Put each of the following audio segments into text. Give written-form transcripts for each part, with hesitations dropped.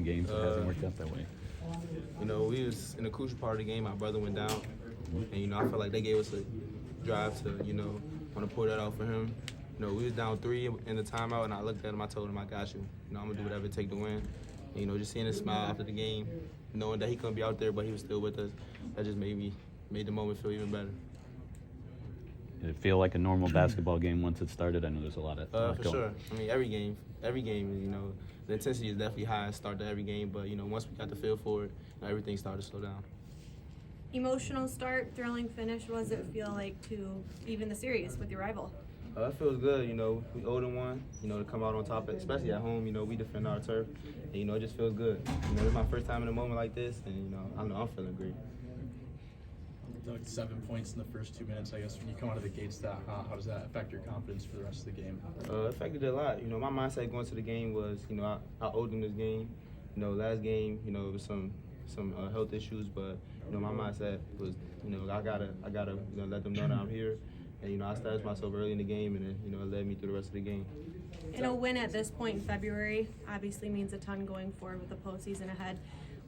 games it hasn't worked out that way? You know, we was in a crucial part of the game. My brother went down, and you know, I felt like they gave us a drive to, you know, want to pull that out for him. You know, we was down 3 in the timeout, and I looked at him. I told him, "I got you. You know, I'm gonna do whatever it takes to win." And, you know, just seeing his smile after the game, knowing that he couldn't be out there, but he was still with us, that just made the moment feel even better. Did it feel like a normal basketball game once it started? I know there's a lot of For sure. I mean, every game, you know, the intensity is definitely high at the start of every game, but, you know, once we got the feel for it, everything started to slow down. Emotional start, thrilling finish. What does it feel like to even the series with your rival? It feels good, you know, we 0-1, you know, to come out on top, especially at home, you know, we defend our turf, and, you know, it just feels good. You know, it's my first time in a moment like this, and, you know I'm feeling great. Dug, 7 points in the first 2 minutes. I guess when you come out of the gates, how does that affect your confidence for the rest of the game? It affected it a lot. You know, my mindset going to the game was, you know, I owed them this game. You know, last game, you know, it was some health issues, but you know, my mindset was, you know, I gotta, you know, let them know that I'm here. And you know, I started myself early in the game, and then, you know, it led me through the rest of the game. And a win at this point in February obviously means a ton going forward with the postseason ahead.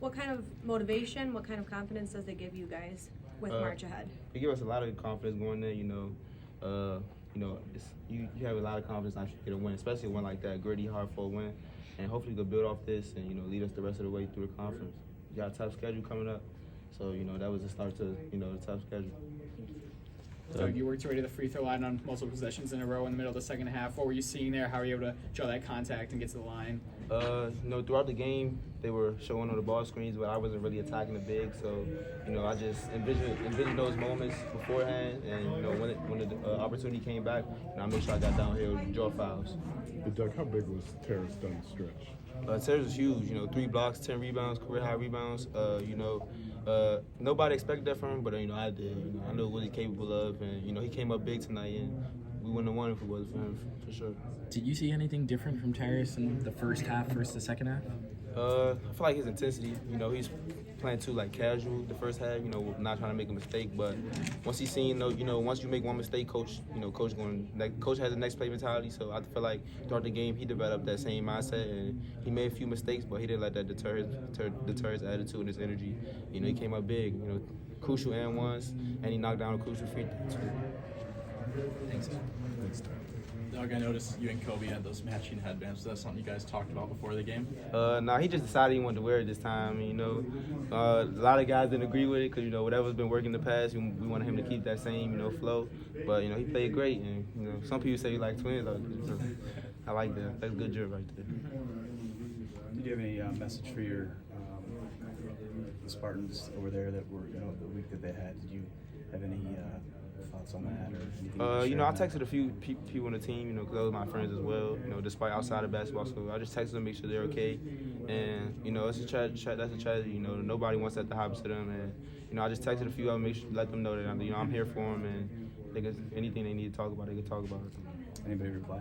What kind of motivation, what kind of confidence does it give you guys with March ahead? It gives us a lot of confidence going there. You know, you have a lot of confidence that you get a win, especially one like that, gritty, hard-fought win. And hopefully we can build off this and, you know, lead us the rest of the way through the conference. We got a tough schedule coming up, so, you know, that was the start to, you know, the tough schedule. Doug, you worked your way to the free throw line on multiple possessions in a row in the middle of the second half. What were you seeing there? How were you able to draw that contact and get to the line? You know, throughout the game, they were showing on the ball screens, but I wasn't really attacking the big. So, you know, I just envisioned those moments beforehand, and you know, when the opportunity came back, you know, I made sure I got downhill and draw fouls. But Doug, how big was Terrace down the stretch? Terrace was huge. You know, 3 blocks, 10 rebounds, career high rebounds. You know, nobody expected that from him, but you know, I did. You know, I know what he's capable of, and you know, he came up big tonight, and we wouldn't have won if it wasn't for him, for sure. Did you see anything different from Terrace in the first half versus the second half? I feel like his intensity, you know, he's playing too like casual the first half, you know, not trying to make a mistake. But once he's seen, you know, once you make one mistake, coach has the next play mentality. So I feel like throughout the game, he developed that same mindset, and he made a few mistakes, but he didn't let that deter his attitude and his energy. You know, he came up big, you know, crucial and ones, and he knocked down a crucial free throw. Thanks. Doug, I noticed you and Kobe had those matching headbands. Was that something you guys talked about before the game? Nah, he just decided he wanted to wear it this time. You know, a lot of guys didn't agree with it because, you know, whatever's been working in the past, we wanted him to keep that same, you know, flow. But, you know, he played great. And, you know, some people say he like twins. I like that. That's a good job right there. Did you have any message for your the Spartans over there that were, you know, the week that they had? Did you have any thoughts on that or anything? You know, I texted a few people on the team, you know, because those were my friends as well, you know, despite outside of basketball. So I just texted them, make sure they're okay. And, you know, it's a that's a tragedy. You know, nobody wants that to happen to them. And, you know, I just texted a few of them, let them know that, you know, I'm here for them. And anything they need to talk about, they can talk about it. Anybody reply?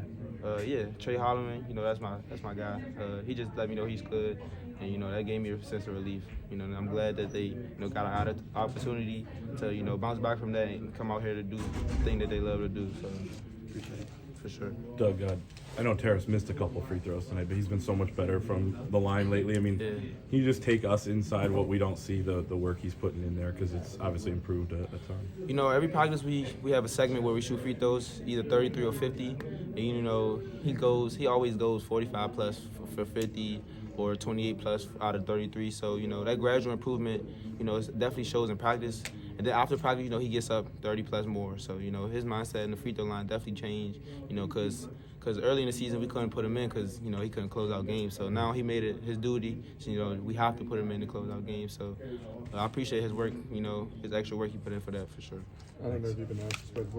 Yeah, Trey Holloman, you know, that's my guy. He just let me know he's good, and you know, that gave me a sense of relief. You know, and I'm glad that they, you know, got an opportunity to, you know, bounce back from that and come out here to do the thing that they love to do. So, appreciate it, for sure. Doug, I know Terrace missed a couple free throws tonight, but he's been so much better from the line lately. I mean, Can you just take us inside what we don't see, the work he's putting in there, because it's obviously improved a ton. You know, every practice we have a segment where we shoot free throws, either 33 or 50. And, you know, he always goes 45 plus for 50 or 28 plus out of 33. So, you know, that gradual improvement, you know, it definitely shows in practice. And then after practice, you know, he gets up 30 plus more. So, you know, his mindset in the free throw line definitely changed, you know, because early in the season we couldn't put him in because, you know, he couldn't close out games. So now he made it his duty. So, you know, we have to put him in to close out games. So I appreciate his work, you know, his extra work he put in for that, for sure. I don't know if you've been asked this, but